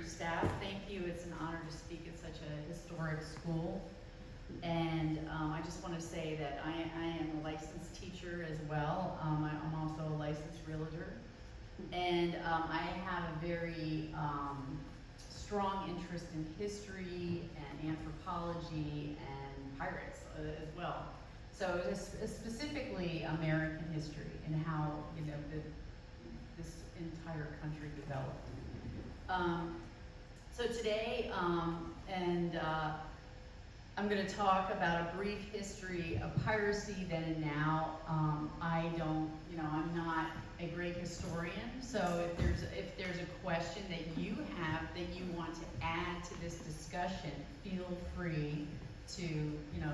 staff, thank you. It's an honor to speak at such a historic school. And I just want to say that I am a licensed teacher as well. I'm also a licensed realtor. And I have a very strong interest in history and anthropology and pirates as well. So specifically American history and how this entire country developed. So today, I'm going to talk about a brief history of piracy then and now. I'm not a great historian, so if there's a question that you have that you want to add to this discussion, feel free to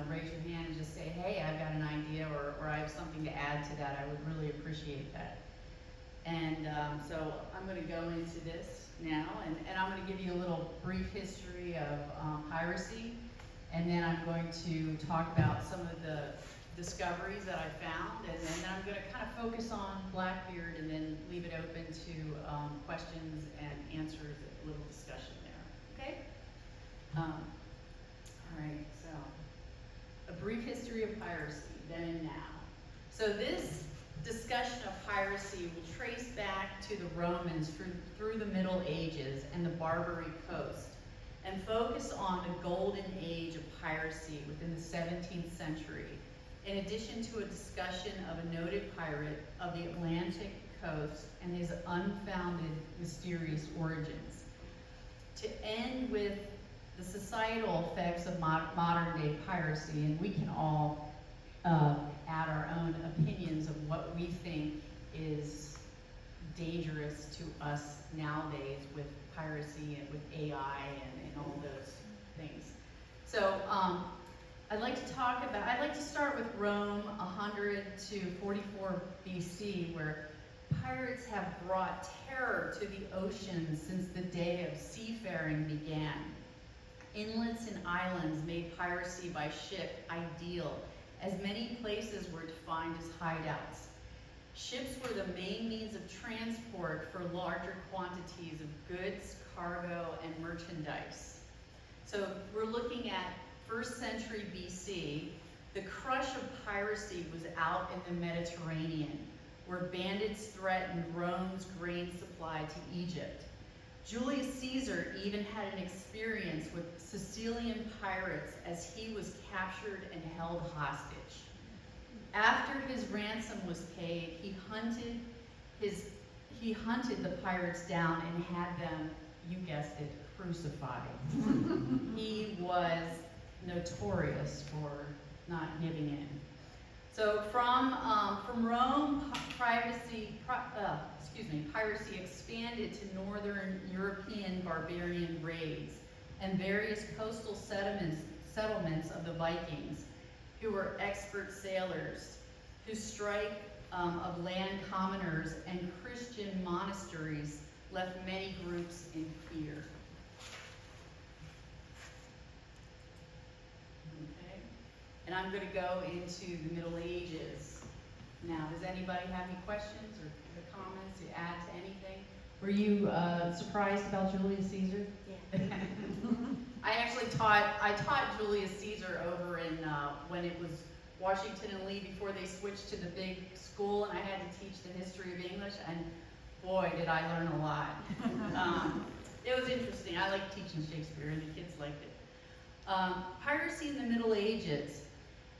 raise your hand and just say, hey, I've got an idea, or I have something to add to that. I would really appreciate that. And so I'm going to go into this now, and I'm going to give you a little brief history of piracy, and then I'm going to talk about some of the discoveries that I found, and then I'm going to kind of focus on Blackbeard and then leave it open to questions and answers, a little discussion there. Okay? All right, so a brief history of piracy, then and now. So this discussion of piracy will trace back to the Romans through the Middle Ages and the Barbary Coast, and focus on the golden age of piracy within the 17th century, in addition to a discussion of a noted pirate of the Atlantic coast and his unfounded, mysterious origins. To end with the societal effects of modern-day piracy, and we can all add our own opinions of what we think is dangerous to us nowadays with piracy and with AI and all those things. So I'd like to start with Rome 100 to 44 BC, where pirates have brought terror to the oceans since the day of seafaring began. Inlets and islands made piracy by ship ideal, as many places were defined as hideouts. Ships were the main means of transport for larger quantities of goods, cargo, and merchandise. So we're looking at 1st century BC. The crush of piracy was out in the Mediterranean, where bandits threatened Rome's grain supply to Egypt. Julius Caesar even had an experience with Sicilian pirates as he was captured and held hostage. After his ransom was paid, he hunted the pirates down and had them, you guessed it, crucified. He was notorious for not giving in. So from Rome, piracy expanded to northern European barbarian raids and various coastal settlements of the Vikings, who were expert sailors, whose strike of land commoners and Christian monasteries left many groups in fear. Okay, and I'm going to go into the Middle Ages. Now, does anybody have any questions or comments to add to anything? Were you surprised about Julius Caesar? Yeah. I taught Julius Caesar over in, when it was Washington and Lee before they switched to the big school, and I had to teach the history of English, and boy, did I learn a lot. It was interesting. I liked teaching Shakespeare, and the kids liked it. Piracy in the Middle Ages.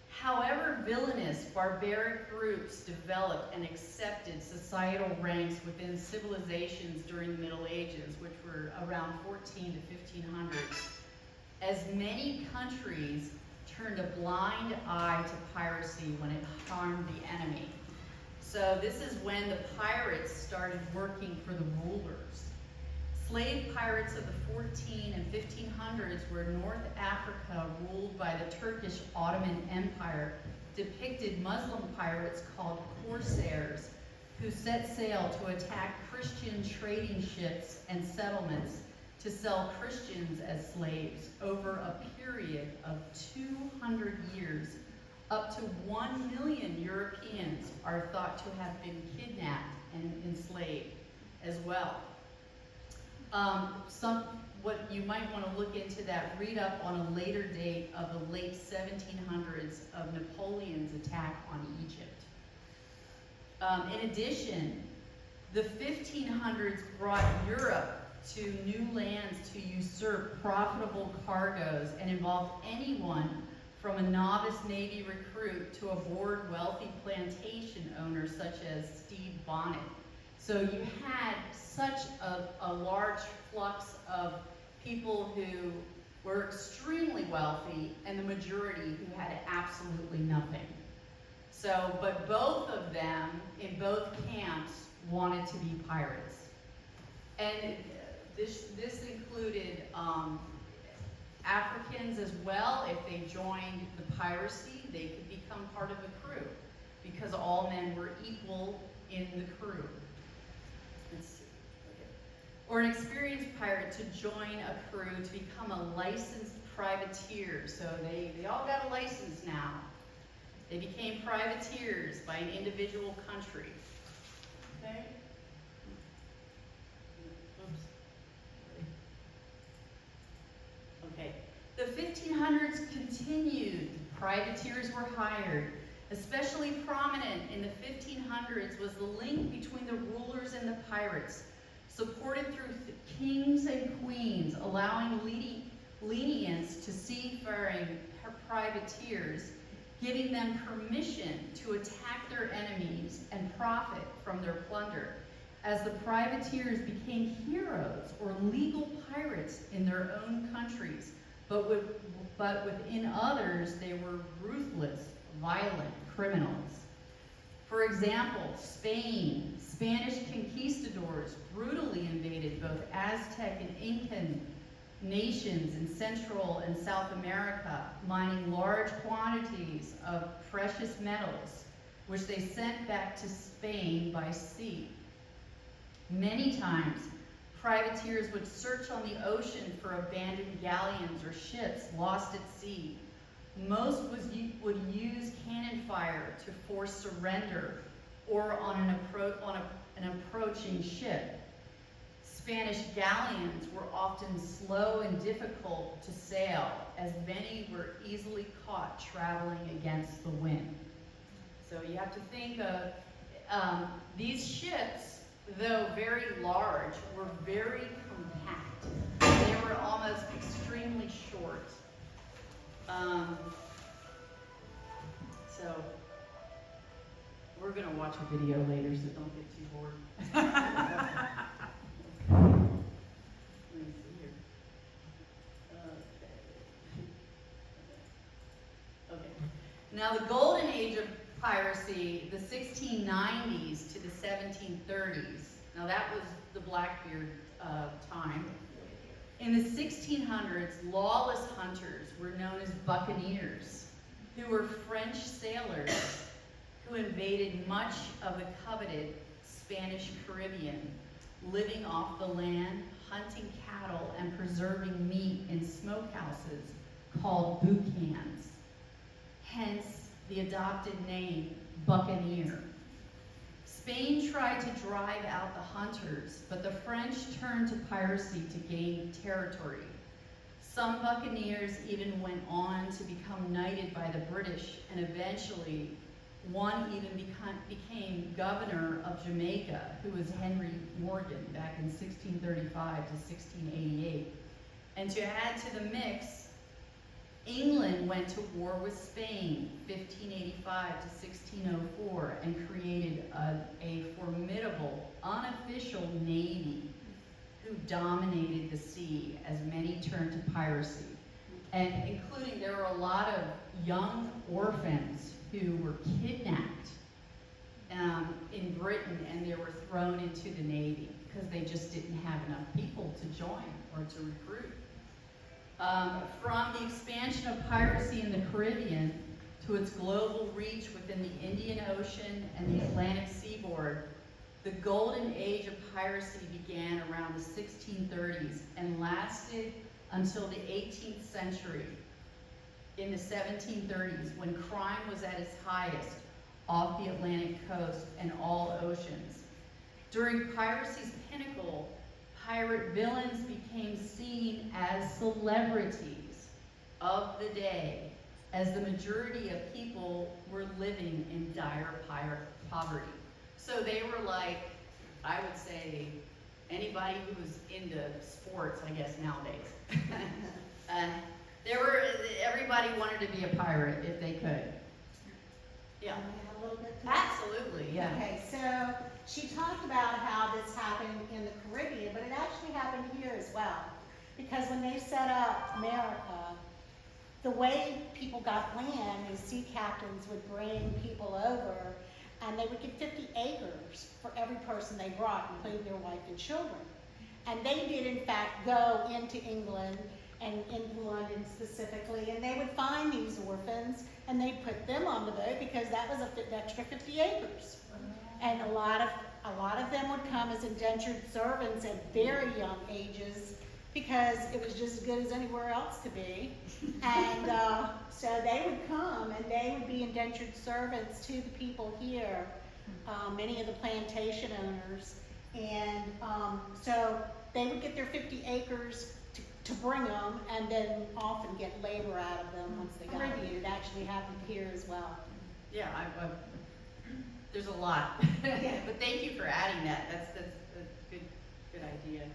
However villainous, barbaric groups developed and accepted societal ranks within civilizations during the Middle Ages, which were around 14 to 1500s, as many countries turned a blind eye to piracy when it harmed the enemy. So this is when the pirates started working for the rulers. Slave pirates of the 14 and 1500s, where North Africa ruled by the Turkish Ottoman Empire, depicted Muslim pirates called corsairs, who set sail to attack Christian trading ships and settlements to sell Christians as slaves over a period of 200 years. Up to 1 million Europeans are thought to have been kidnapped and enslaved as well. What you might want to look into that, read up on a later date of the late 1700s of Napoleon's attack on Egypt. In addition, the 1500s brought Europe to new lands to usurp profitable cargoes and involved anyone from a novice Navy recruit to a bored wealthy plantation owner such as Stede Bonnet. So you had such a large flux of people who were extremely wealthy and the majority who had absolutely nothing. So, but both of them in both camps wanted to be pirates. And this included Africans as well. If they joined the piracy, they could become part of the crew because all men were equal in the crew. Let's see. Okay. Or an experienced pirate to join a crew to become a licensed privateer. So they all got a license now. They became privateers by an individual country. Okay? Okay. The 1500s continued. Privateers were hired. Especially prominent in the 1500s was the link between the rulers and the pirates, supported through kings and queens, allowing lenience to seafaring privateers, giving them permission to attack their enemies and profit from their plunder, as the privateers became heroes or legal pirates in their own countries, but within others they were ruthless, violent criminals. For example, Spain, Spanish conquistadors brutally invaded both Aztec and Incan nations in Central and South America, mining large quantities of precious metals, which they sent back to Spain by sea. Many times, privateers would search on the ocean for abandoned galleons or ships lost at sea. Most would use cannon fire to force surrender or on an approaching ship. Spanish galleons were often slow and difficult to sail, as many were easily caught traveling against the wind. So you have to think of these ships, though very large, were very compact. They were almost extremely short. So we're going to watch a video later, so don't get too bored. Let me see here. Okay. Now the golden age of piracy, the 1690s to the 1730s. Now that was the Blackbeard time. In the 1600s, lawless hunters were known as buccaneers, who were French sailors who invaded much of the coveted Spanish Caribbean, living off the land, hunting cattle, and preserving meat in smokehouses called boucans. Hence the adopted name buccaneer. Spain tried to drive out the hunters, but the French turned to piracy to gain territory. Some buccaneers even went on to become knighted by the British, and eventually one even became governor of Jamaica, who was Henry Morgan back in 1635 to 1688. And to add to the mix, England went to war with Spain, 1585 to 1604, and created a formidable, unofficial navy who dominated the sea as many turned to piracy. And including, there were a lot of young orphans who were kidnapped in Britain, and they were thrown into the navy because they just didn't have enough people to join or to recruit. From the expansion of piracy in the Caribbean to its global reach within the Indian Ocean and the Atlantic seaboard, the golden age of piracy began around the 1630s and lasted until the 18th century. In the 1730s, when crime was at its highest off the Atlantic coast and all oceans. During piracy's pinnacle, pirate villains became seen as celebrities of the day, as the majority of people were living in dire poverty. So they were like, I would say, anybody who was into sports, I guess, nowadays. Everybody wanted to be a pirate if they could. Yeah. A little bit to Absolutely, yeah. Okay, so she talked about how this happened in the Caribbean, but it actually happened here as well. Because when they set up America, the way people got land is sea captains would bring people over, and they would get 50 acres for every person they brought, including their wife and children. And they did, in fact, go into England, and into London specifically, and they would find these orphans, and they'd put them on the boat because that was an extra 50 acres. And a lot of them would come as indentured servants at very young ages because it was just as good as anywhere else to be. And so they would come, and they would be indentured servants to the people here, many of the plantation owners. And so they would get their 50 acres to bring them, and then often get labor out of them once they got here. It actually happened here as well. Yeah, there's a lot. Yeah. But thank you for adding that. That's a good idea.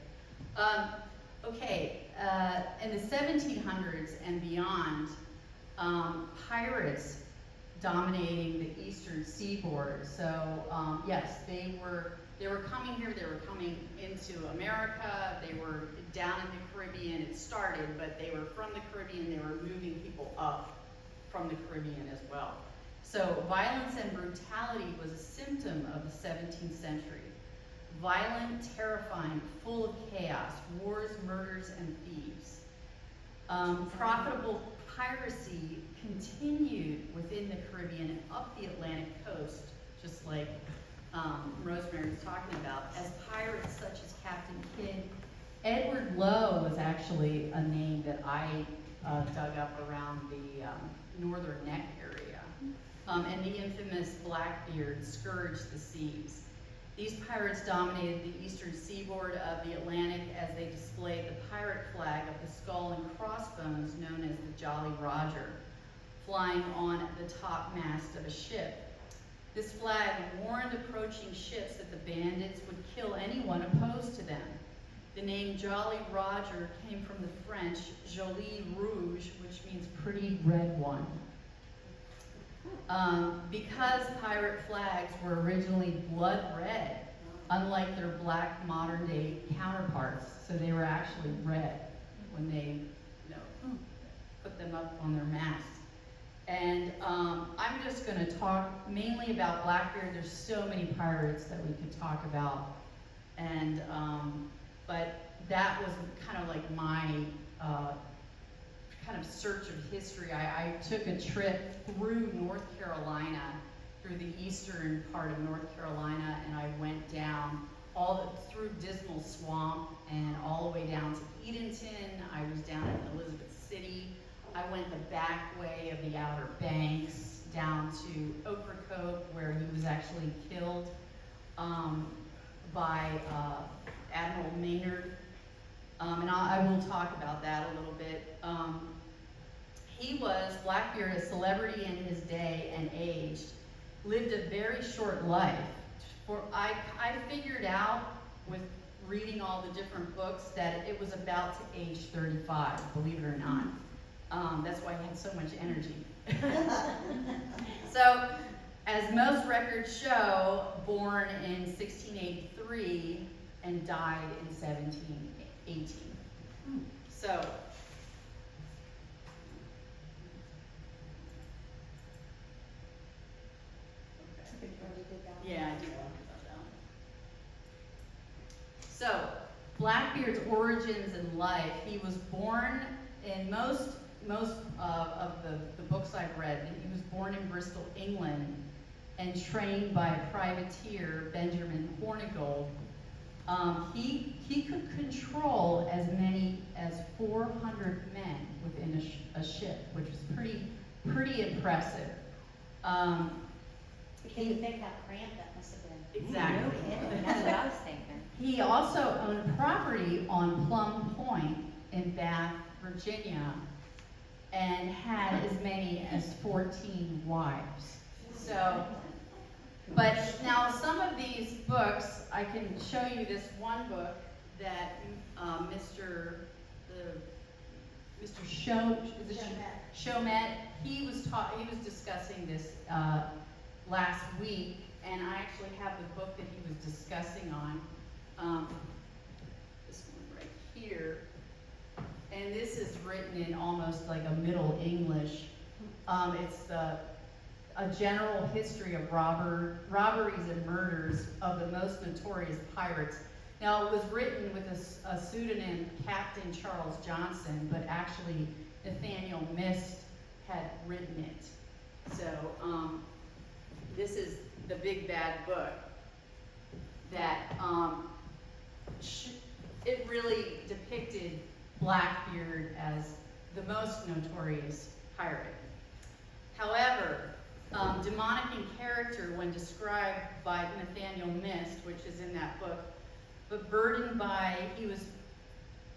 Okay, in the 1700s and beyond, pirates dominating the eastern seaboard. So yes, they were coming here. They were coming into America. They were down in the Caribbean. It started, but they were from the Caribbean. They were moving people up from the Caribbean as well. So violence and brutality was a symptom of the 17th century. Violent, terrifying, full of chaos, wars, murders, and thieves. Profitable piracy continued within the Caribbean and up the Atlantic coast, just like Rosemary was talking about, as pirates such as Captain Kidd. Edward Lowe was actually a name that I dug up around the northern neck area. And the infamous Blackbeard scourged the seas. These pirates dominated the eastern seaboard of the Atlantic as they displayed the pirate flag of the skull and crossbones known as the Jolly Roger, flying on the top mast of a ship. This flag warned approaching ships that the bandits would kill anyone opposed to them. The name Jolly Roger came from the French Jolie Rouge, which means pretty red one. Because pirate flags were originally blood red, unlike their black modern day counterparts, so they were actually red when they put them up on their mast. And I'm just going to talk mainly about Blackbeard. There's so many pirates that we could talk about, and but that was kind of like my kind of search of history. I took a trip through North Carolina, through the eastern part of North Carolina, and I went down through Dismal Swamp and all the way down to Edenton. I was down in Elizabeth City. I went the back way of the Outer Banks down to Ocracoke, where he was actually killed by Admiral Maynard. And I will talk about that a little bit. Blackbeard, a celebrity in his day and age, lived a very short life. I figured out with reading all the different books that it was about to age 35, believe it or not. That's why he had so much energy. So, as most records show, born in 1683 and died in 1718. So, yeah, I do want to about that one. So, Blackbeard's origins and life. He was born in most of the books I've read. He was born in Bristol, England, and trained by a privateer, Benjamin Hornigold. He could control as many as 400 men within a ship, which was pretty impressive. Can you think how cramped that must have been? Exactly. No kidding. That's what I was thinking. He also owned property on Plum Point in Bath, Virginia, and had as many as 14 wives. So, but now some of these books, I can show you this one book that Mr. Chomet, he was discussing this last week, and I actually have the book that he was discussing on, this one right here, and this is written in almost like a Middle English. It's a general history of robberies and murders of the most notorious pirates. Now, it was written with a pseudonym, Captain Charles Johnson, but actually Nathaniel Mist had written it. So, this is the big bad book that it really depicted Blackbeard as the most notorious pirate. However, demonic in character when described by Nathaniel Mist, which is in that book, but burdened by, he was,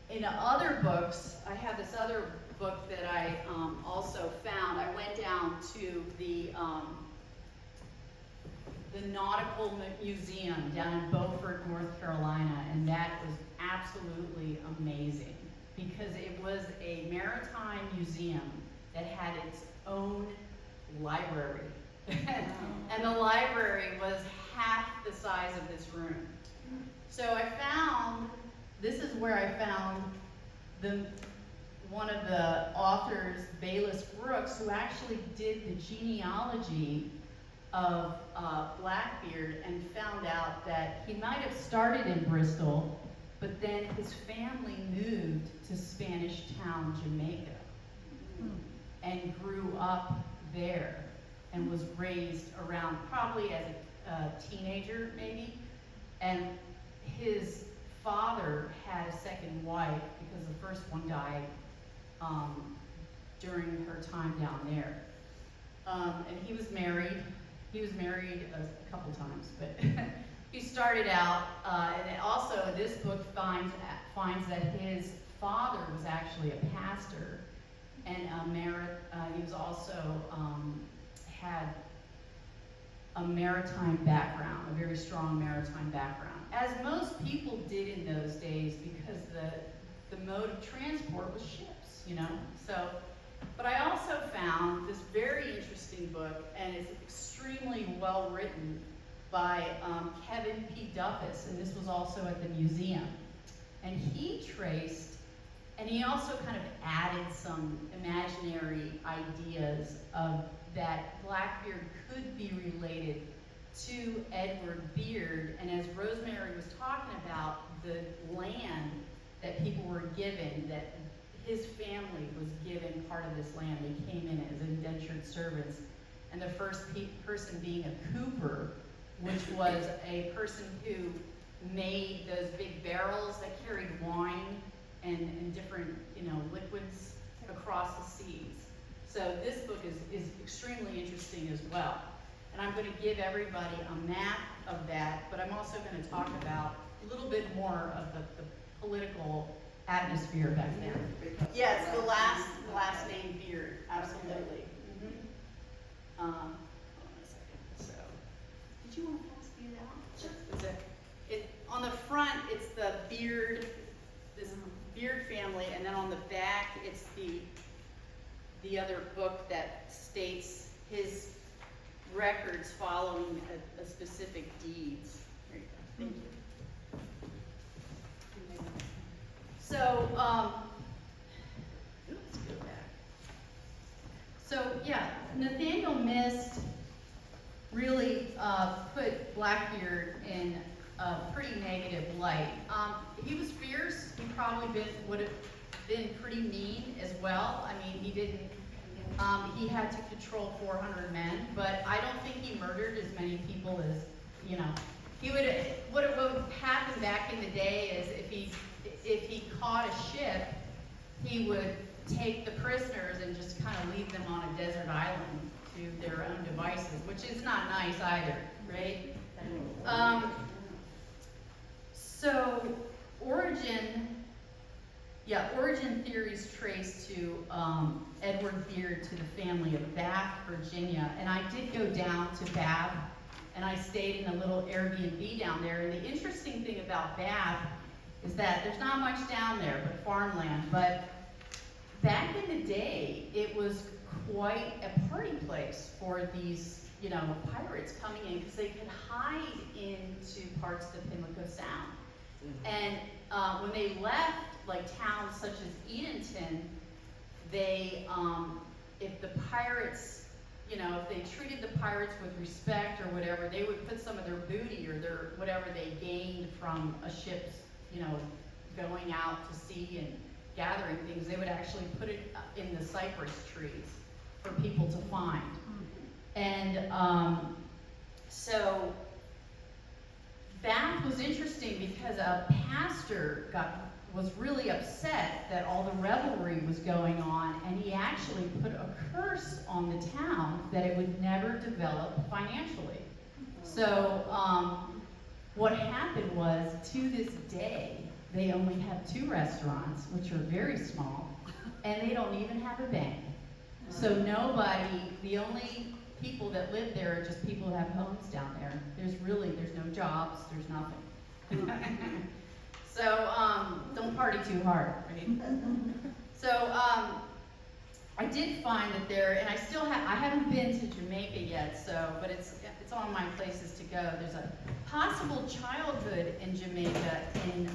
in other books, I have this other book that I also found. I went down to the Nautical Museum down in Beaufort, North Carolina, and that was absolutely amazing because it was a maritime museum that had its own library. And the library was half the size of this room. So I found, this is where I found one of the authors, Bayless Brooks, who actually did the genealogy of Blackbeard, and found out that he might have started in Bristol, but then his family moved to Spanish Town, Jamaica, and grew up there and was raised around probably as a teenager maybe. And his father had a second wife because the first one died during her time down there. And he was married. He was married a couple times, but he started out, and also this book finds that his father was actually a pastor, and he was also had a maritime background, a very strong maritime background, as most people did in those days, because the mode of transport was ships, you know. So, but I also found this very interesting book, and it's extremely well written by Kevin P. Duffus, and this was also at the museum. And he traced, and he also kind of added some imaginary ideas of that Blackbeard could be related to Edward Beard. And as Rosemary was talking about, the land that people were given, that his family was given part of this land. They came in as indentured servants. And the first person being a cooper, which was a person who made those big barrels that carried wine and different, you know, liquids across the seas. So this book is extremely interesting as well. And I'm going to give everybody a map of that, but I'm also going to talk about a little bit more of the political atmosphere back then. Yes, the last name Beard, absolutely. Hold on a second. So, did you want to pass these out? Sure. On the front, it's the Beard, this Beard family, and then on the back, it's the other book that states his records following a specific deeds. There you go. Thank you. So, let's go back. So, yeah, Nathaniel Mist really put Blackbeard in a pretty negative light. He was fierce. He probably would have been pretty mean as well. I mean, he didn't. He had to control 400 men, but I don't think he murdered as many people as, you know. He would. What would happen back in the day is if he caught a ship, he would take the prisoners and just kind of leave them on a desert island to their own devices, which is not nice either, right? So origin theories trace to Edward Beard, to the family of Bath, Virginia. And I did go down to Bath, and I stayed in a little Airbnb down there. And the interesting thing about Bath is that there's not much down there but farmland. But back in the day, it was quite a party place for these, pirates coming in, because they could hide into parts of the Pimlico Sound. And when they left, like towns such as Edenton, they, if the pirates, if they treated the pirates with respect or whatever, they would put some of their booty or their whatever they gained from a ship's, going out to sea and gathering things, they would actually put it in the cypress trees for people to find. And so Bath was interesting because a pastor was really upset that all the revelry was going on, and he actually put a curse on the town that it would never develop financially. So what happened was, to this day, they only have 2 restaurants, which are very small, and they don't even have a bank. So the only people that live there are just people who have homes down there. There's no jobs, there's nothing. So, don't party too hard, right? So, I did find that there, and I haven't been to Jamaica yet, but it's on my places to go. There's a possible childhood in Jamaica in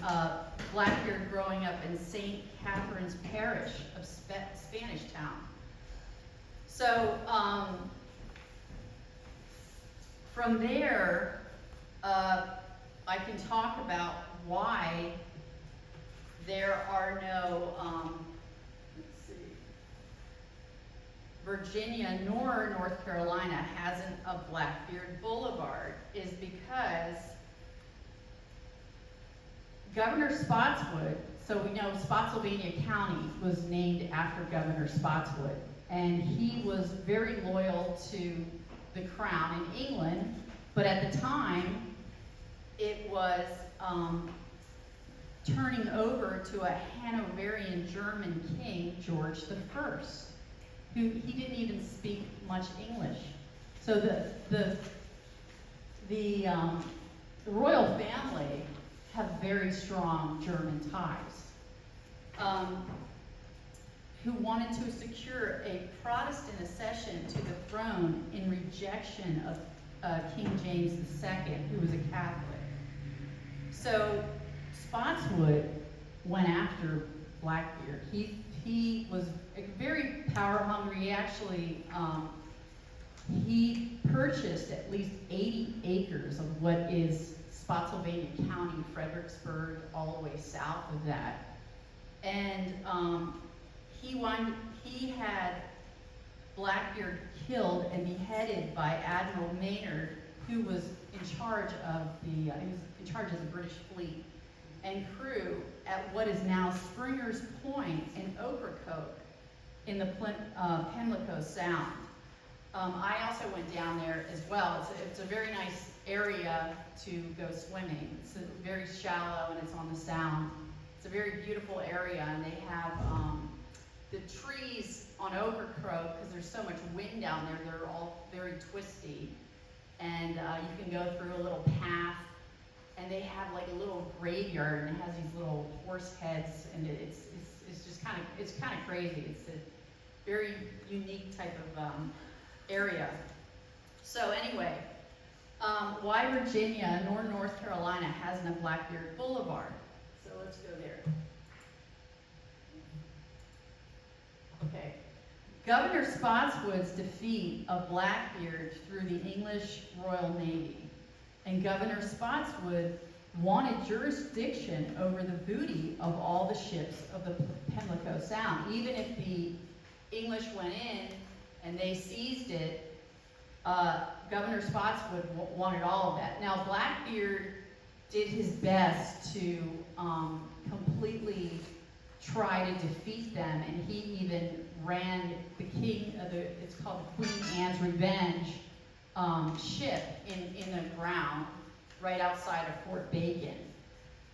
Blackbeard growing up in St. Catherine's Parish of Spanish Town. So, from there, I can talk about why there are no, Virginia nor North Carolina hasn't a Blackbeard Boulevard, is because Governor Spotswood, so we know Spotsylvania County was named after Governor Spotswood, and he was very loyal to the crown in England, but at the time, it was turning over to a Hanoverian German king, George I, who he didn't even speak much English. So the royal family have very strong German ties, who wanted to secure a Protestant accession to the throne in rejection of King James II, who was a Catholic. So Spotswood went after Blackbeard. He was very power hungry. He actually he purchased at least 80 acres of what is Spotsylvania County, Fredericksburg, all the way south of that. And he had Blackbeard killed and beheaded by Admiral Maynard, who was in charge of the British fleet and crew at what is now Springer's Point in Ocracoke in the Pimlico Sound. I also went down there as well. It's a very nice area to go swimming. It's very shallow and it's on the Sound. It's a very beautiful area, and they have the trees on Ocracoke, because there's so much wind down there, they're all very twisty. And you can go through a little path, and they have like a little graveyard, and it has these little horse heads, and it's just kind of crazy. It's a very unique type of area. So anyway, why Virginia nor North Carolina hasn't a Blackbeard Boulevard? So let's go there. Okay. Governor Spotswood's defeat of Blackbeard through the English Royal Navy, and Governor Spotswood wanted jurisdiction over the booty of all the ships of the Pimlico Sound. Even if the English went in and they seized it, Governor Spotswood wanted all of that. Now, Blackbeard did his best to completely try to defeat them, and he even ran the it's called the Queen Anne's Revenge ship in the ground right outside of Fort Bacon.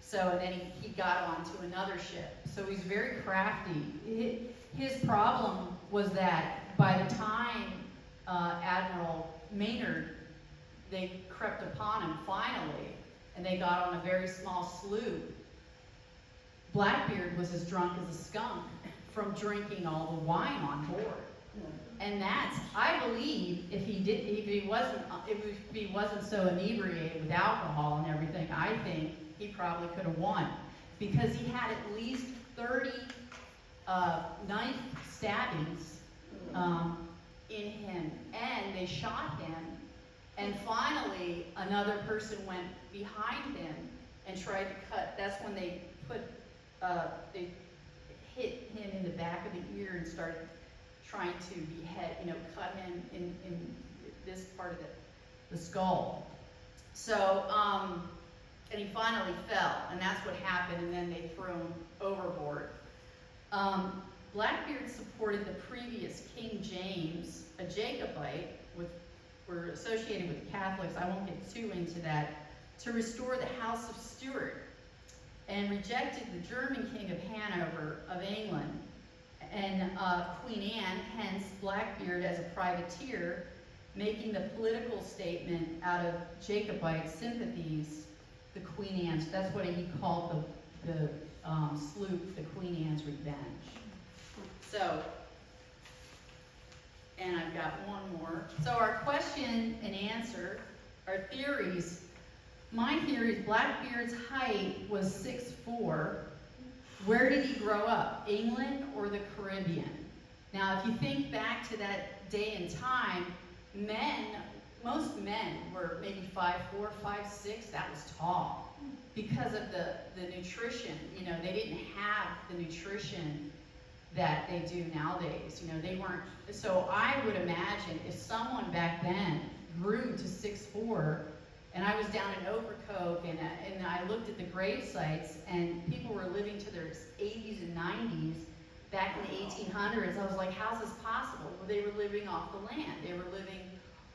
So, and then he got onto another ship. So he's very crafty. His problem was that by the time Admiral Maynard, they crept upon him finally, and they got on a very small sloop, Blackbeard was as drunk as a skunk from drinking all the wine on board. And that's, I believe, if he wasn't so inebriated with alcohol and everything, I think he probably could have won, because he had at least 30 knife stabbings in him, and they shot him, and finally another person went behind him and tried to cut. That's when they they hit him in the back of the ear and started trying to behead, cut him in this part of the skull. So, and he finally fell, and that's what happened, and then they threw him overboard. Blackbeard supported the previous King James, a Jacobite, were associated with the Catholics, I won't get too into that, to restore the House of Stuart, and rejected the German King of Hanover of England and Queen Anne, hence Blackbeard as a privateer, making the political statement out of Jacobite sympathies, the Queen Anne's. That's what he called the sloop, the Queen Anne's Revenge. So, and I've got one more. So our question and answer, our theories. My theory is Blackbeard's height was 6'4". Where did he grow up? England or the Caribbean? Now, if you think back to that day and time, most men were maybe 5'4", 5'6". That was tall because of the nutrition. They didn't have the nutrition that they do nowadays. They weren't. So I would imagine if someone back then grew to 6'4", and I was down in Overcoke, and I looked at the grave sites, and people were living to their 80s and 90s back in the 1800s. I was like, how's this possible? Well, they were living off the land. They were living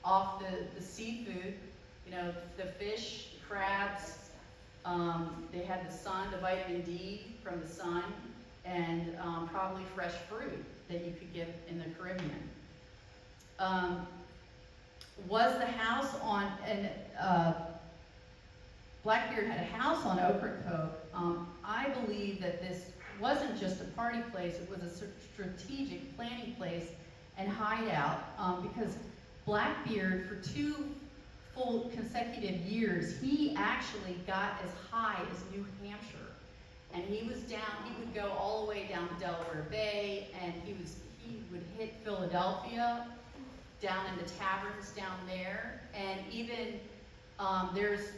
off the seafood, the fish, the crabs. They had the sun, the vitamin D from the sun, and probably fresh fruit that you could get in the Caribbean. Was the house on, and Blackbeard had a house on Ocracoke. I believe that this wasn't just a party place, it was a strategic planning place and hideout, because Blackbeard, for 2 full consecutive years, he actually got as high as New Hampshire. And he would go all the way down to Delaware Bay, and he would hit Philadelphia, down in the taverns down there, and even there's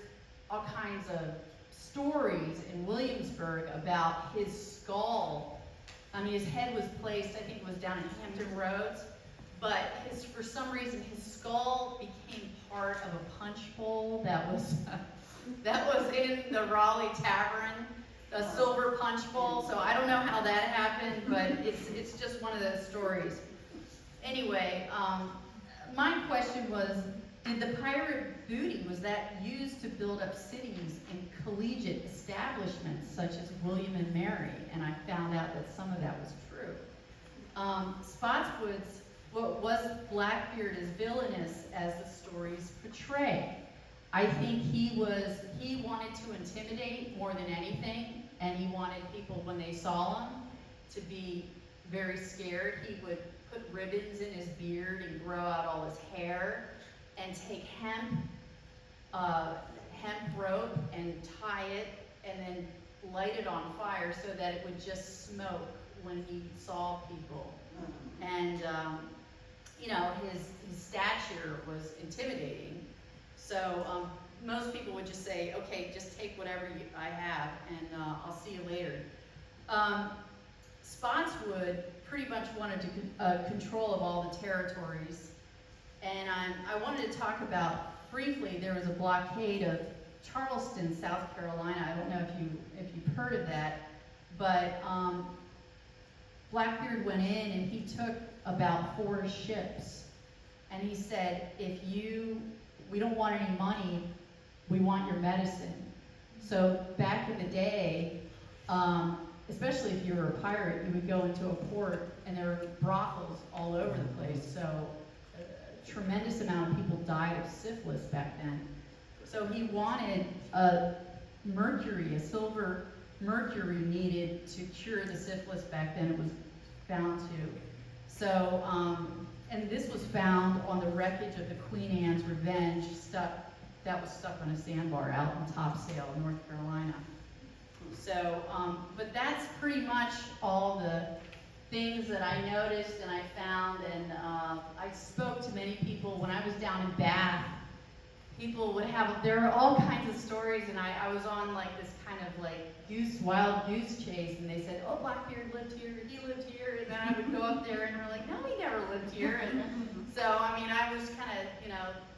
all kinds of stories in Williamsburg about his skull. I mean, his head was placed, I think it was down in Hampton Roads, but for some reason his skull became part of a punch bowl that was in the Raleigh Tavern, a silver punch bowl. So I don't know how that happened, but it's just one of those stories. Anyway, my question was, did the pirate booty, was that used to build up cities and collegiate establishments such as William and Mary? And I found out that some of that was true. Spotswood's, was Blackbeard as villainous as the stories portray? I think he wanted to intimidate more than anything, and he wanted people, when they saw him, to be very scared. He would put ribbons in his beard and grow out all his hair, and take hemp rope and tie it, and then light it on fire so that it would just smoke when he saw people. And his stature was intimidating. So most people would just say, okay, just take whatever I have, and I'll see you later. Spotswood pretty much wanted to control of all the territories. And I wanted to talk about, briefly, there was a blockade of Charleston, South Carolina. I don't know if you've heard of that, but Blackbeard went in and he took about 4 ships. And he said, we don't want any money, we want your medicine. So back in the day, especially if you were a pirate, you would go into a port and there were brothels all over the place. So a tremendous amount of people died of syphilis back then. So he wanted a silver mercury needed to cure the syphilis back then. It was found to. So, and this was found on the wreckage of the Queen Anne's Revenge that was stuck on a sandbar out in Topsail, North Carolina. So, but that's pretty much all the things that I noticed and I found, and I spoke to many people when I was down in Bath. People would have, there are all kinds of stories, and I was on like this kind of like wild goose chase, and they said, oh, Blackbeard lived here, he lived here, and then I would go up there and we're like, no, he never lived here. And so, I mean, I was kind of,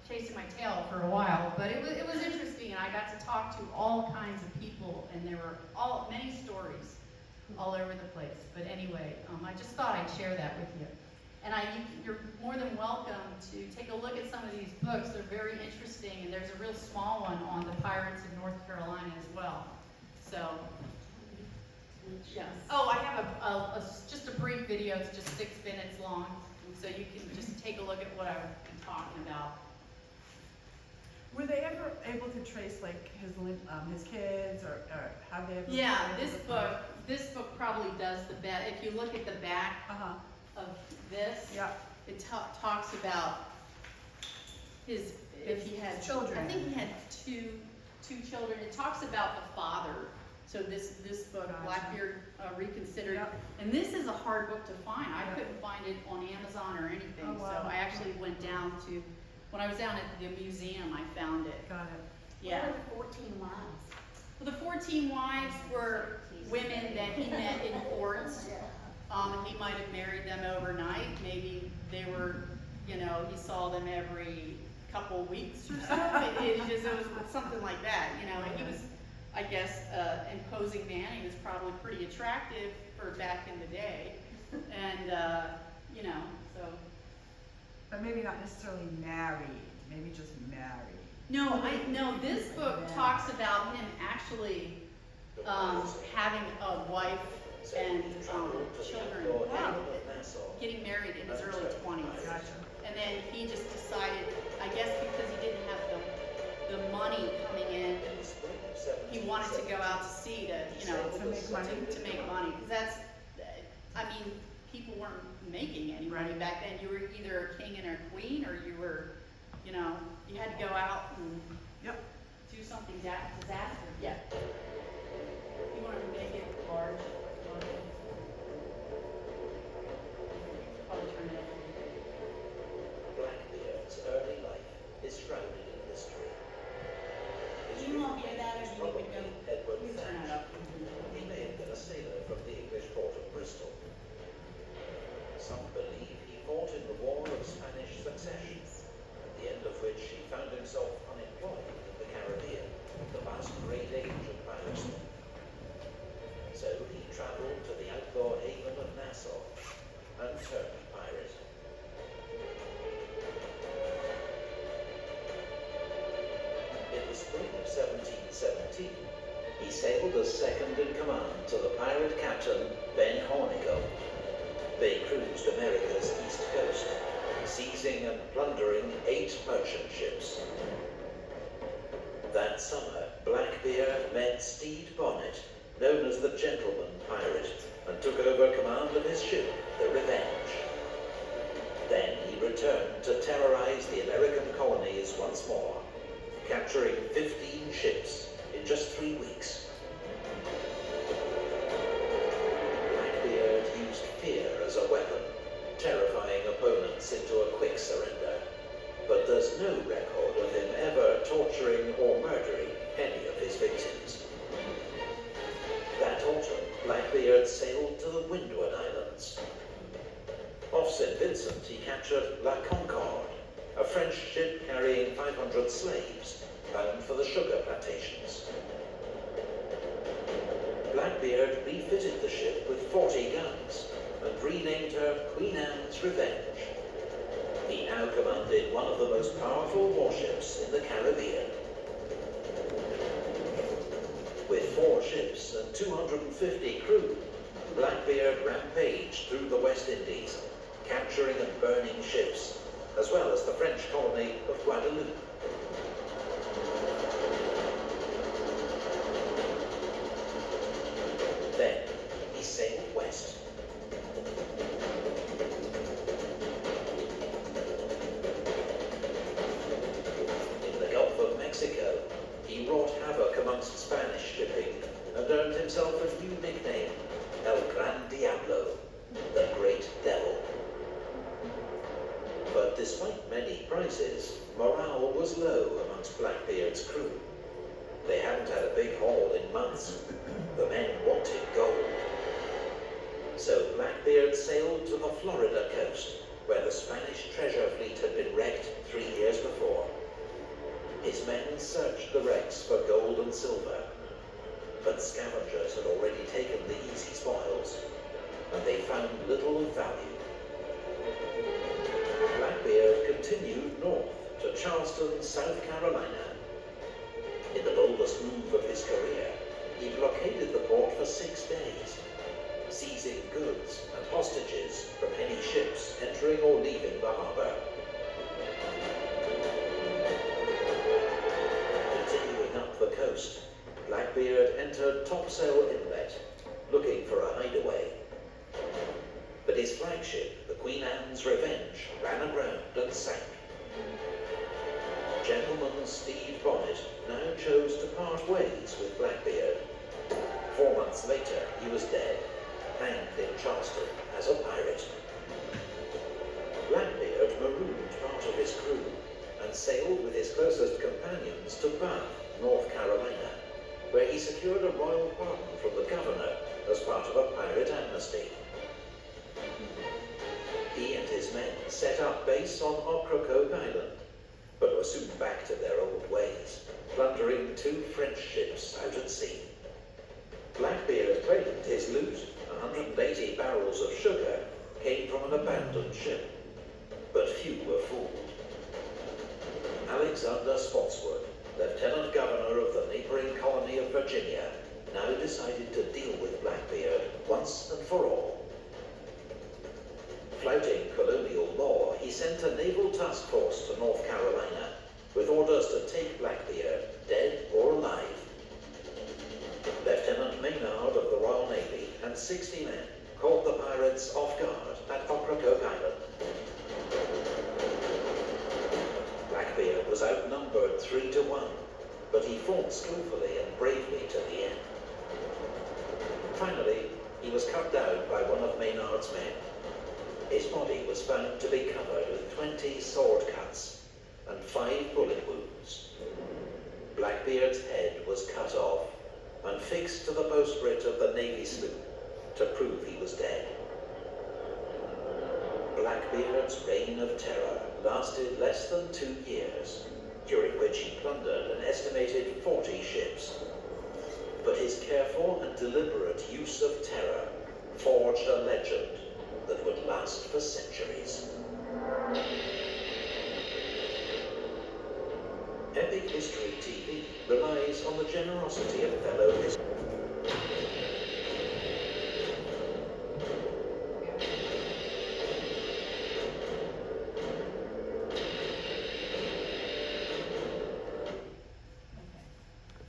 chasing my tail for a while, but it was interesting, and I got to talk to all kinds of people, and there were many stories all over the place. But anyway, I just thought I'd share that with you. And you're more than welcome to take a look at some of these books. They're very interesting, and there's a real small one on the Pirates of North Carolina as well. So, yes. Oh, I have just a brief video. It's just 6 minutes long, so you can just take a look at what I've been talking about. Were they ever able to trace like his kids, or have they ever? Yeah, this book probably does the best. If you look at the back of this, yeah, it talks about if he had children. I think he had two children. It talks about the father. So this book, Gotcha. Blackbeard Reconsidered, Yep. and this is a hard book to find. I Yep. couldn't find it on Amazon or anything. Oh, wow. So I actually went down to, when I was down at the museum, I found it. Got it. Yeah. What are the 14 wives? Well, the 14 wives were women that he met in ports. He might have married them overnight. Maybe they were, he saw them every couple weeks or so. It was something like that. He was, I guess, imposing man. He was probably pretty attractive for back in the day, and so. But maybe not necessarily married. Maybe just married. No, this book talks about him actually having a wife and children, and getting married in his early 20s. Gotcha. And then he just decided, I guess because he didn't have the money coming in, he wanted to go out to sea to make money. Because that's, people weren't making any money back then. You were either a king and a queen, or you were, you had to go out and do something disaster. Yeah. You want to make it large. Probably turn it. Blackbeard's early life is shrouded in mystery. Do you want me to do that, or do you want me to go? Edward You turn it Thatch. up. He may have been a sailor from the English port of Bristol. Some believe he fought in the War of Spanish Succession, at the end of which he found himself unemployed in the Caribbean, the last great age of piracy. So he travelled to the outlaw haven of Nassau and turned pirate. In the spring of 1717, he sailed as second in command to the pirate captain Ben Hornigold. They cruised America's east coast, seizing and plundering 8 merchant ships. That summer, Blackbeard met Stede Bonnet, known as the Gentleman Pirate, and took over command of his ship, the Revenge. Then he returned to terrorize the American colonies once more, capturing 15 ships in just 3 weeks. Blackbeard used fear as a weapon, terrifying opponents into a quick surrender. But there's no record of him ever torturing or murdering any of his victims. That autumn, Blackbeard sailed to the Windward Islands. Off St. Vincent, he captured La Concorde, a French ship carrying 500 slaves bound for the sugar plantations. Blackbeard refitted the ship with 40 guns and renamed her Queen Anne's Revenge. He now commanded one of the most powerful warships in the Caribbean. 4 ships and 250 crew, Blackbeard rampaged through the West Indies, capturing and burning ships, as well as the French colony of Guadeloupe. Then he sailed west. In the Gulf of Mexico, he wrought havoc amongst Spanish shipping and earned himself a new nickname, El Gran Diablo, the Great Devil. But despite many prizes, morale was low amongst Blackbeard's crew. They hadn't had a big haul in months. The men wanted gold. So Blackbeard sailed to the Florida coast, where the Spanish treasure fleet had been wrecked 3 years before. His men searched the wrecks for gold and silver, but scavengers had already taken the easy spoils, and they found little of value. Blackbeard continued north to Charleston, South Carolina. In the boldest move of his career, he blockaded the port for 6 days, seizing goods and hostages from any ships entering or leaving the harbor. Continuing up the coast, Blackbeard entered Topsail Inlet, looking for a hideaway. But his flagship, the Queen Anne's Revenge, ran aground and sank. Gentleman Stede Bonnet now chose to part ways with Blackbeard. 4 months later, he was dead, hanged in Charleston as a pirate. Blackbeard marooned part of his crew and sailed with his closest companions to Bath, North Carolina, where he secured a royal pardon from the governor as part of a pirate amnesty. He and his men set up base on Ocracoke Island, but were soon back to their old ways, plundering 2 French ships out at sea. Blackbeard claimed his loot, 180 barrels of sugar, came from an abandoned ship, but few were fooled. Alexander Spotswood, Lieutenant Governor of the neighboring colony of Virginia, now decided to deal with Blackbeard once and for all. Flouting colonial law, he sent a naval task force to North Carolina with orders to take Blackbeard, dead or alive. Lieutenant Maynard of the Royal Navy and 60 men caught the pirates off guard at Ocracoke Island. Blackbeard was outnumbered 3 to 1, but he fought skillfully and bravely to the end. Finally, he was cut down by one of Maynard's men. His body was found to be covered with 20 sword cuts and 5 bullet wounds. Blackbeard's head was cut off and fixed to the bowsprit of the Navy sloop to prove he was dead. Blackbeard's reign of terror lasted less than 2 years, during which he plundered an estimated 40 ships. But his careful and deliberate use of terror forged a legend that would last for centuries. Epic History TV relies on the generosity of fellow historians.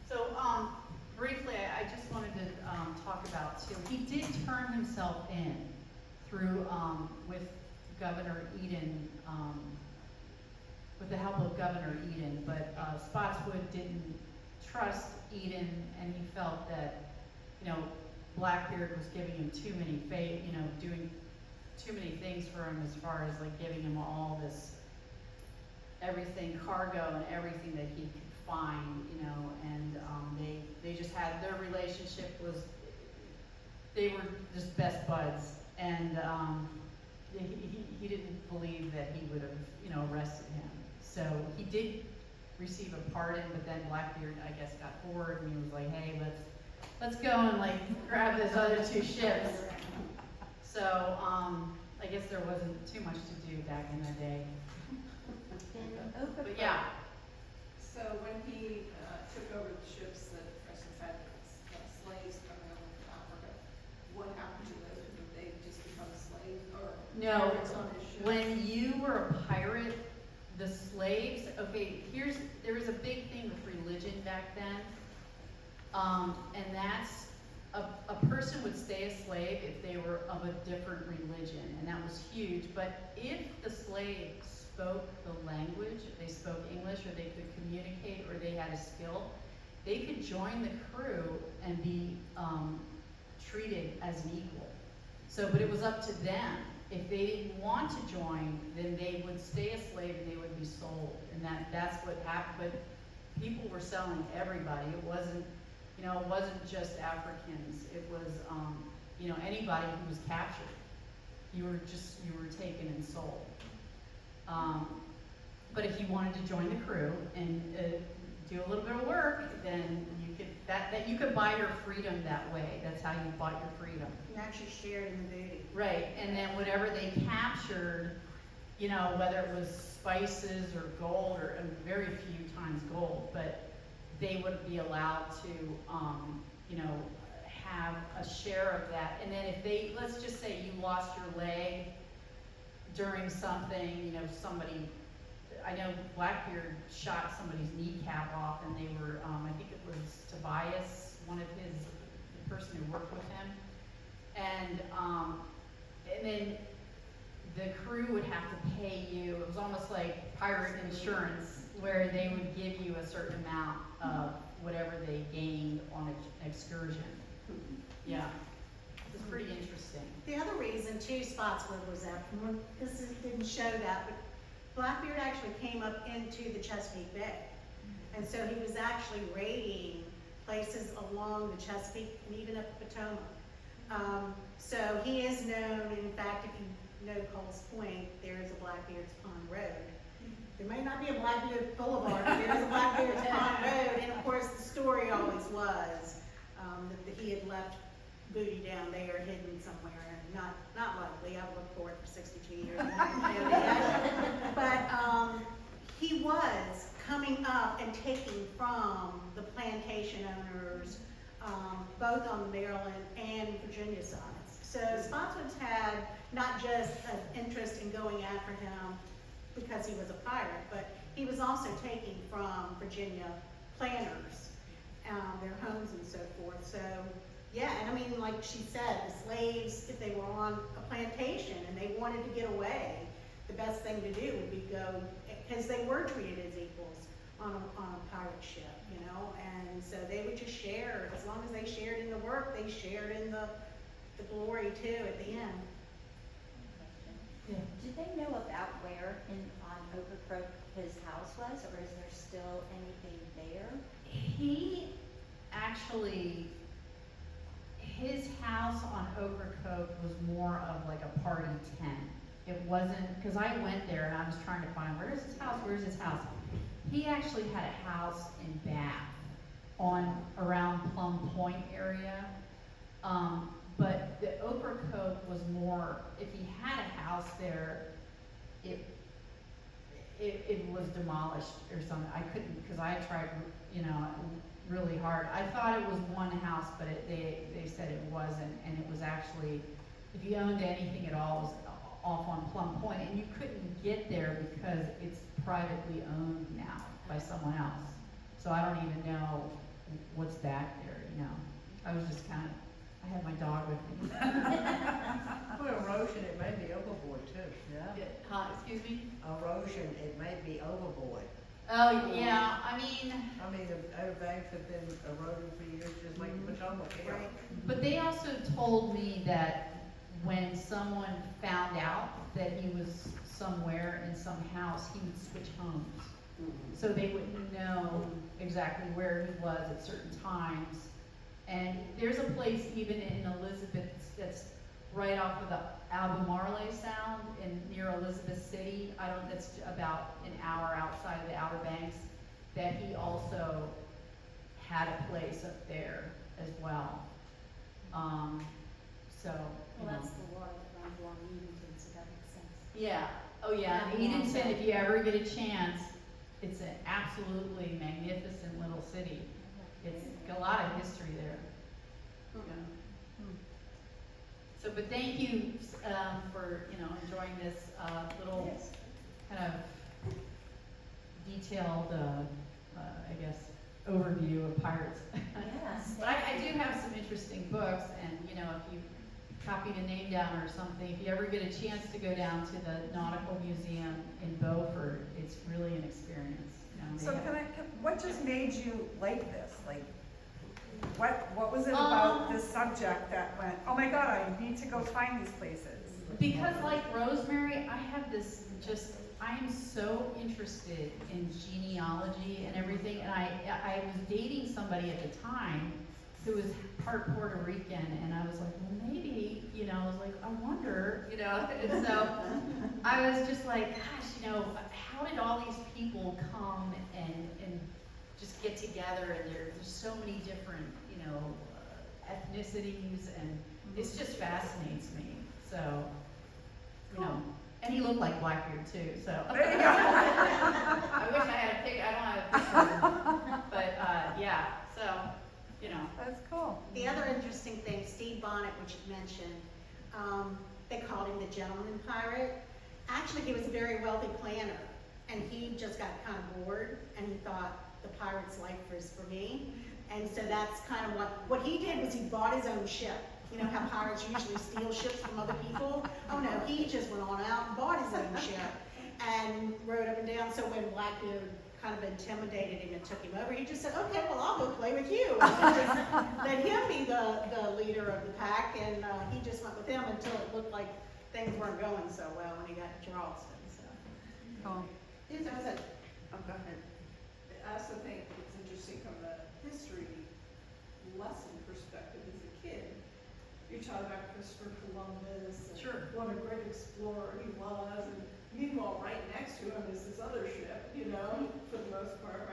So, briefly, I just wanted to talk about too. He did turn himself in through with Governor Eden, with the help of Governor Eden, but Spotswood didn't trust Eden, and he felt that, Blackbeard was giving him too many doing too many things for him, as far as like giving him all this everything, cargo and everything that he could find, and they just had, their relationship was, they were just best buds, and he didn't believe that he would have, arrested him. So he did receive a pardon, but then Blackbeard, I guess, got bored, and he was like, hey, let's go and like grab those other 2 ships. So I guess there wasn't too much to do back in the day. But yeah. So when he took over the ships that, for instance, had No, Pirates on his ship. when you were a pirate, the slaves, okay, there was a big thing with religion back then. And that's, a person would stay a slave if they were of a different religion, and that was huge. But if the slaves spoke the language, if they spoke English, or they could communicate, or they had a skill, they could join the crew and be treated as an equal. So, but it was up to them. If they didn't want to join, then they would stay a slave and they would be sold. And that's what happened. But people were selling everybody. It wasn't, it wasn't just Africans. It was, anybody who was captured. You were taken and sold. But if you wanted to join the crew and do a little bit of work, then you could buy your freedom that way. That's how you bought your freedom. You actually shared in the booty. Right, and then whatever they captured, whether it was spices or gold, or very few times gold, but they would be allowed to, have a share of that. And then if let's just say you lost your leg during something, somebody, I know Blackbeard shot somebody's kneecap off, and they were, I think it was Tobias, the person who worked with him. And then the crew would have to pay you. It was almost like pirate insurance, where they would give you a certain amount of whatever they gained on an excursion. Yeah, it was pretty interesting. The other reason too Spotswood was at, this didn't show that, but Blackbeard actually came up into the Chesapeake Bay. And so he was actually raiding places along the Chesapeake and even up the Potomac. So he is known, in fact, if you know Coles Point, there is a Blackbeard's Pond Road. There may not be a Blackbeard Boulevard, but there is a Blackbeard's Pond Road. And of course, the story always was that he had left booty down there, hidden somewhere, and not likely. I've looked for it for 62 years. But he was coming up and taking from the plantation owners, both on the Maryland and Virginia sides. So Spotswood's had not just an interest in going after him because he was a pirate, but he was also taking from Virginia planters, their homes and so forth. So yeah, and I mean, like she said, the slaves, if they were on a plantation and they wanted to get away, the best thing to do would be go, because they were treated as equals on a pirate ship, and so they would just share. As long as they shared in the work, they shared in the glory too at the end. Yeah. Did they know about where on Overcroak his house was, or is there still anything there? He actually, his house on Overcoat was more of like a party tent. It wasn't, because I went there and I was trying to find, where's his house? He actually had a house in Bath, around Plum Point area. But the Overcoat was more, if he had a house there, it was demolished or something. I couldn't, because I tried, really hard. I thought it was one house, but they said it wasn't, and it was actually, if you owned anything at all, it was off on Plum Point, and you couldn't get there because it's privately owned now by someone else. So I don't even know what's back there, I was just kind of, I had my dog with me. For erosion, it may be overboard too. Yeah. Excuse me? Erosion, it may be overboard. Oh, yeah, I mean, The Outer Banks have been eroding for years, just like the Potomac here. Right. but they also told me that when someone found out that he was somewhere in some house, he would switch homes. So they wouldn't know exactly where he was at certain times. And there's a place even in Elizabeth that's right off of the Albemarle Sound near Elizabeth City. That's about an hour outside of the Outer Banks, that he also had a place up there as well. Well, that's the water that runs along Edenton, so that makes sense. Yeah, oh yeah, and Edenton, if you ever get a chance, it's an absolutely magnificent little city. It's got a lot of history there. So, but thank you, for, you know, enjoying this, little Yes. kind of detailed, I guess, overview of pirates. Yes. But I do have some interesting books, and, you know, if you copied a name down or something, if you ever get a chance to go down to the Nautical Museum in Beaufort, it's really an experience, you know. they So have- what just made you like this? Like, what was it about this subject that went, oh my God, I need to go find these places? Because like Rosemary, I have this I am so interested in genealogy and everything, and I was dating somebody at the time who was part Puerto Rican, and I was like, well, maybe, you know, I was like, I wonder, you know, and so I was just like, gosh, you know, how did all these people come and just get together, and there's so many different, you know, ethnicities, and this just fascinates me, so, you know. And he looked like Blackbeard too, so. There you go. I wish I had a picture, I don't have a picture of him, but, yeah, so, you know. That's cool. The other interesting thing, Steve Bonnet, which you mentioned, they called him the gentleman pirate. Actually, he was a very wealthy planner, and he just got kind of bored, and he thought the pirate's life was for me. And so that's kind of what he did was he bought his own ship. You know how pirates usually steal ships from other people? Oh no, he just went on out and bought his own ship and rode up and down. So when Blackbeard kind of intimidated him and took him over, he just said, okay, well, I'll go play with you. And just let him be the leader of the pack, and he just went with him until it looked like things weren't going so well when he got to Charleston. So. Cool. Yes, oh, go ahead. I also think it's interesting from a history lesson perspective as a kid. You taught about Christopher Columbus and Sure. what a great explorer he was, and meanwhile, right next to him is this other ship, you know, for the most part.